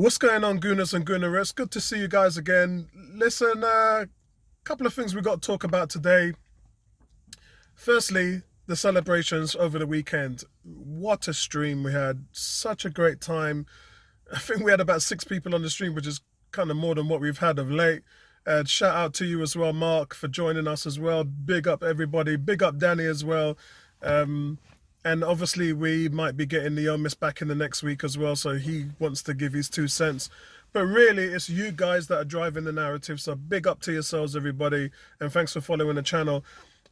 What's going on, Gooners and Goonerettes? Good to see you guys again. Listen, couple of things we got to talk about today. Firstly, the celebrations over the weekend. What a stream we had. Such a great time. I think we had about 6 people on the stream, which is kind of more than what we've had of late. Shout out to you as well, Mark, for joining us as well. Big up everybody. Big up Danny as well. Um, and obviously, we might be getting the Miss back in the next week as well, so he wants to give his 2 cents. But really, it's you guys that are driving the narrative. So big up to yourselves, everybody, and thanks for following the channel.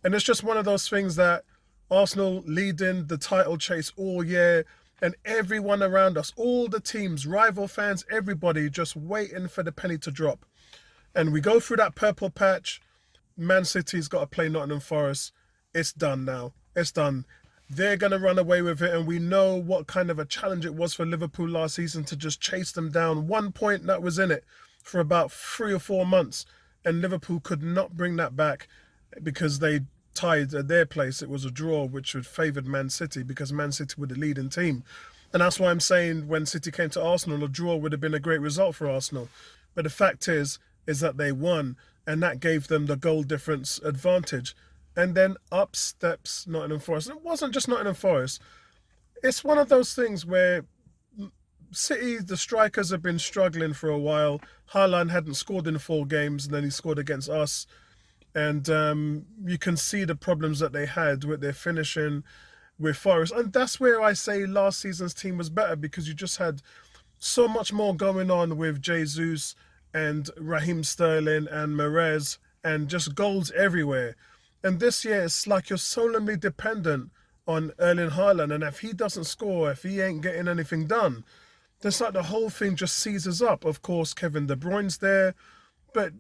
And it's just one of those things that Arsenal leading the title chase all year, and everyone around us, all the teams, rival fans, everybody just waiting for the penny to drop. And we go through that purple patch. Man City's got to play Nottingham Forest. It's done now. It's done. They're going to run away with it. And we know what kind of a challenge it was for Liverpool last season to just chase them down. 1 point that was in it for about 3 or 4 months. And Liverpool could not bring that back because they tied at their place. It was a draw, which would favoured Man City because Man City were the leading team. And that's why I'm saying when City came to Arsenal, a draw would have been a great result for Arsenal. But the fact is that they won, and that gave them the goal difference advantage. And then up steps Nottingham Forest. And it wasn't just Nottingham Forest. It's one of those things where City, the strikers, have been struggling for a while. Haaland hadn't scored in 4 games, and then he scored against us. And you can see the problems that they had with their finishing with Forest. And that's where I say last season's team was better, because you just had so much more going on with Jesus and Raheem Sterling and Mahrez, and just goals everywhere. And this year, it's like you're solemnly dependent on Erling Haaland. And if he doesn't score, if he ain't getting anything done, it's like the whole thing just seizes up. Of course, Kevin De Bruyne's there. But,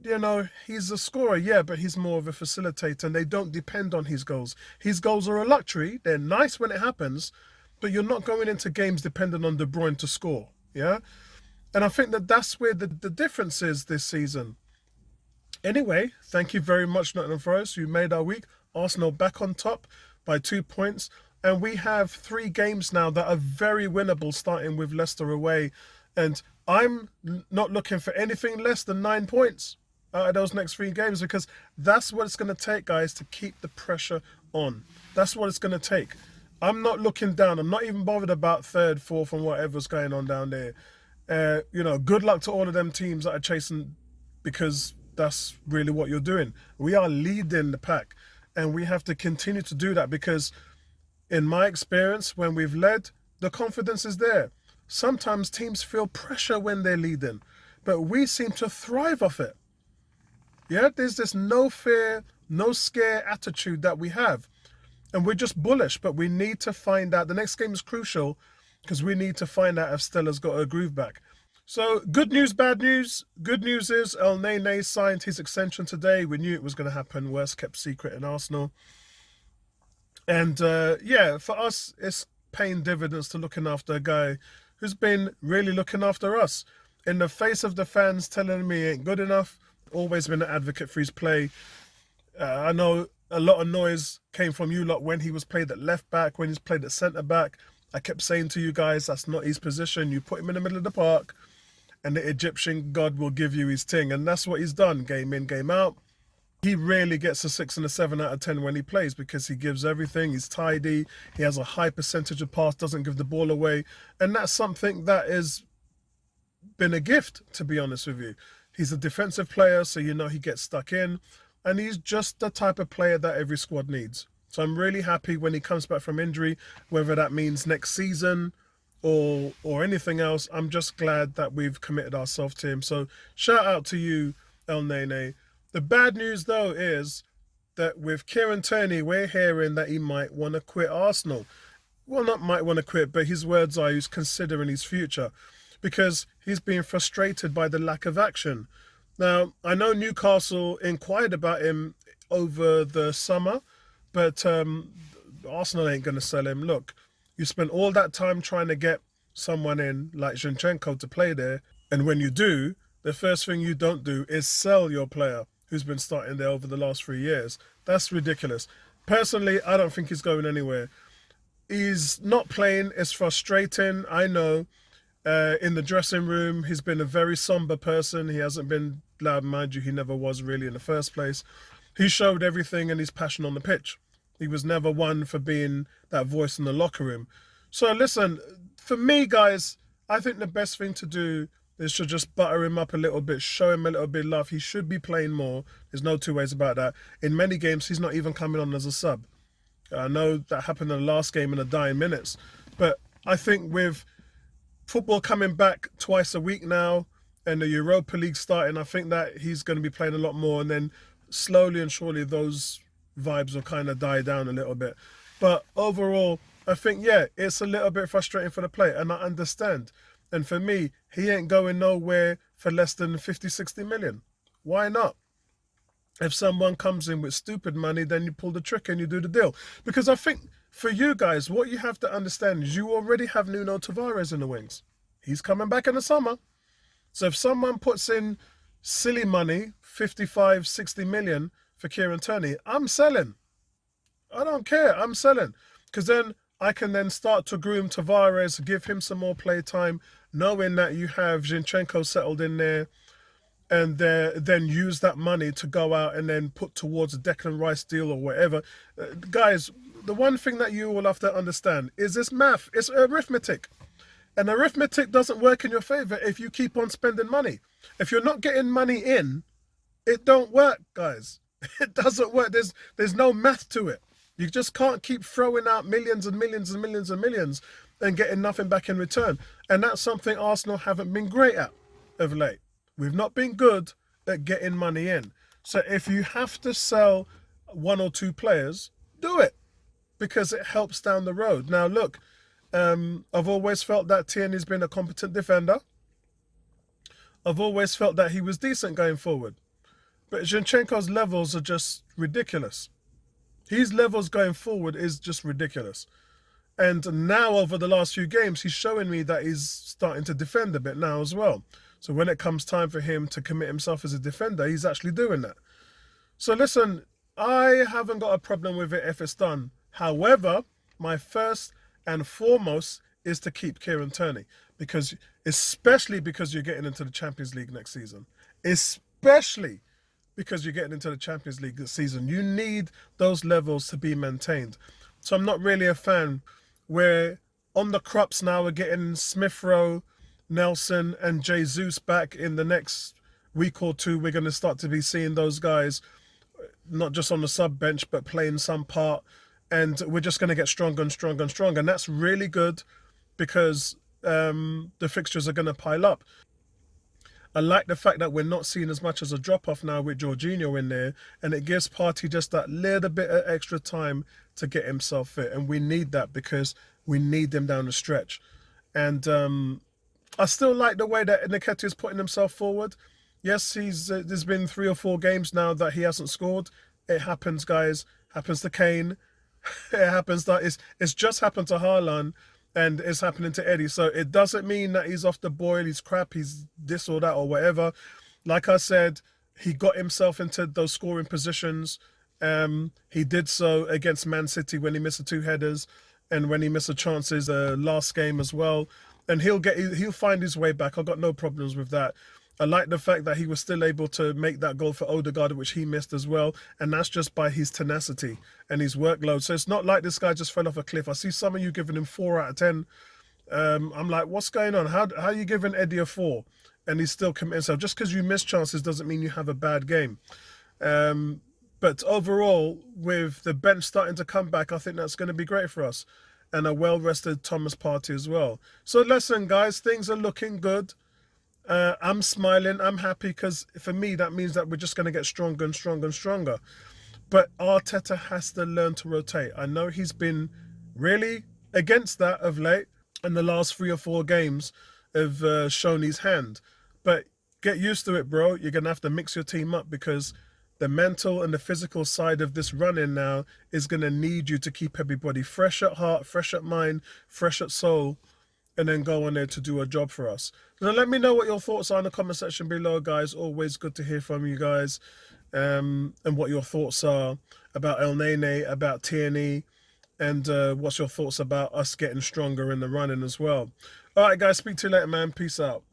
he's a scorer, yeah, but he's more of a facilitator, and they don't depend on his goals. His goals are a luxury. They're nice when it happens, but you're not going into games dependent on De Bruyne to score, yeah? And I think that that's where the difference is this season. Anyway, thank you very much, Nottingham Forest. You made our week. Arsenal back on top by 2 points. And we have 3 games now that are very winnable, starting with Leicester away. And I'm not looking for anything less than 9 points out of those next 3 games, because that's what it's going to take, guys, to keep the pressure on. That's what it's going to take. I'm not looking down. I'm not even bothered about third, fourth, and whatever's going on down there. Good luck to all of them teams that are chasing, because that's really what you're doing. We are leading the pack, and we have to continue to do that, because in my experience, when we've led, the confidence is there. Sometimes teams feel pressure when they're leading, but we seem to thrive off it. Yeah, there's this no fear, no scare attitude that we have. And we're just bullish, but we need to find out. The next game is crucial, because we need to find out if Stella's got her groove back. So, good news, bad news. Good news is Elneny signed his extension today. We knew it was going to happen. Worst kept secret in Arsenal. And for us, it's paying dividends to looking after a guy who's been really looking after us. In the face of the fans telling me he ain't good enough, always been an advocate for his play. I know a lot of noise came from you lot when he was played at left back, when he's played at centre back. I kept saying to you guys, that's not his position. You put him in the middle of the park, and the Egyptian God will give you his thing. And that's what he's done, game in, game out. He rarely gets a 6 and a 7 out of 10 when he plays, because he gives everything. He's tidy. He has a high percentage of pass, doesn't give the ball away. And that's something that has been a gift, to be honest with you. He's a defensive player, so he gets stuck in. And he's just the type of player that every squad needs. So I'm really happy when he comes back from injury, whether that means next season or anything else. I'm just glad that we've committed ourselves to him. So shout out to you, Elneny. The bad news, though, is that with Kieran Tierney, we're hearing that he might want to quit Arsenal. Well, not might want to quit, but his words are he's considering his future, because he's being frustrated by the lack of action. Now, I know Newcastle inquired about him over the summer, but Arsenal ain't going to sell him. Look, you spent all that time trying to get someone in like Zinchenko to play there, and when you do, the first thing you don't do is sell your player who's been starting there over the last 3 years. That's ridiculous. Personally, I don't think he's going anywhere. He's not playing. It's frustrating, I know. In the dressing room, he's been a very somber person. He hasn't been loud, mind you, he never was really in the first place. He showed everything and his passion on the pitch. He was never one for being that voice in the locker room. So listen, for me, guys, I think the best thing to do is to just butter him up a little bit, show him a little bit of love. He should be playing more. There's no two ways about that. In many games, he's not even coming on as a sub. I know that happened in the last game in the dying minutes. But I think with football coming back twice a week now and the Europa League starting, I think that he's going to be playing a lot more. And then slowly and surely those vibes will kind of die down a little bit. But overall, I think, yeah, it's a little bit frustrating for the player. And I understand. And for me, he ain't going nowhere for less than 50, 60 million. Why not? If someone comes in with stupid money, then you pull the trick and you do the deal. Because I think for you guys, what you have to understand is you already have Nuno Tavares in the wings. He's coming back in the summer. So if someone puts in silly money, 55, 60 million for Kieran Tierney, I'm selling. I don't care. I'm selling. Because then I can then start to groom Tavares, give him some more play time, knowing that you have Zinchenko settled in there, and then use that money to go out and then put towards a Declan Rice deal or whatever. Guys, the one thing that you will have to understand is this math. It's arithmetic. And arithmetic doesn't work in your favor if you keep on spending money. If you're not getting money in, it don't work, guys. It doesn't work. There's no math to it. You just can't keep throwing out millions and millions and millions and millions and getting nothing back in return. And that's something Arsenal haven't been great at of late. We've not been good at getting money in. So if you have to sell one or two players, do it, because it helps down the road. Now, look, I've always felt that Tierney's been a competent defender. I've always felt that he was decent going forward. But Zinchenko's levels are just ridiculous. His levels going forward is just ridiculous. And now over the last few games, he's showing me that he's starting to defend a bit now as well. So when it comes time for him to commit himself as a defender, he's actually doing that. So listen, I haven't got a problem with it if it's done. However, my first and foremost is to keep Kieran Tierney, because especially because you're getting into the Champions League next season. Especially because you're getting into the Champions League this season. You need those levels to be maintained. So I'm not really a fan where on the crops now we're getting Smith Rowe, Nelson and Jesus back in the next week or two. We're going to start to be seeing those guys not just on the sub bench but playing some part, and we're just going to get stronger and stronger and stronger, and that's really good because the fixtures are going to pile up. I like the fact that we're not seeing as much as a drop-off now with Jorginho in there, and it gives Partey just that little bit of extra time to get himself fit, and we need that because we need him down the stretch. And I still like the way that Nketiah is putting himself forward. Yes, there's been 3 or 4 games now that he hasn't scored. It happens, guys. Happens to Kane. It happens that it's just happened to Haaland, and it's happening to Eddie. So it doesn't mean that he's off the boil, he's crap, he's this or that or whatever. Like I said, he got himself into those scoring positions. He did so against Man City when he missed the 2 headers, and when he missed the chances last game as well. And he'll find his way back. I've got no problems with that. I like the fact that he was still able to make that goal for Odegaard, which he missed as well. And that's just by his tenacity and his workload. So it's not like this guy just fell off a cliff. I see some of you giving him 4 out of 10. I'm like, what's going on? How are you giving Eddie a 4? And he's still committing himself. Just because you miss chances doesn't mean you have a bad game. But overall, with the bench starting to come back, I think that's going to be great for us. And a well-rested Thomas Partey as well. So listen, guys, things are looking good. I'm smiling. I'm happy because for me, that means that we're just going to get stronger and stronger and stronger. But Arteta has to learn to rotate. I know he's been really against that of late. In the last 3 or 4 games have shown his hand. But get used to it, bro. You're going to have to mix your team up because the mental and the physical side of this run-in now is going to need you to keep everybody fresh at heart, fresh at mind, fresh at soul, and then go on there to do a job for us. So let me know what your thoughts are in the comment section below, guys. Always good to hear from you guys, and what your thoughts are about Elneny, about Tierney, and what's your thoughts about us getting stronger in the running as well. All right, guys, speak to you later, man. Peace out.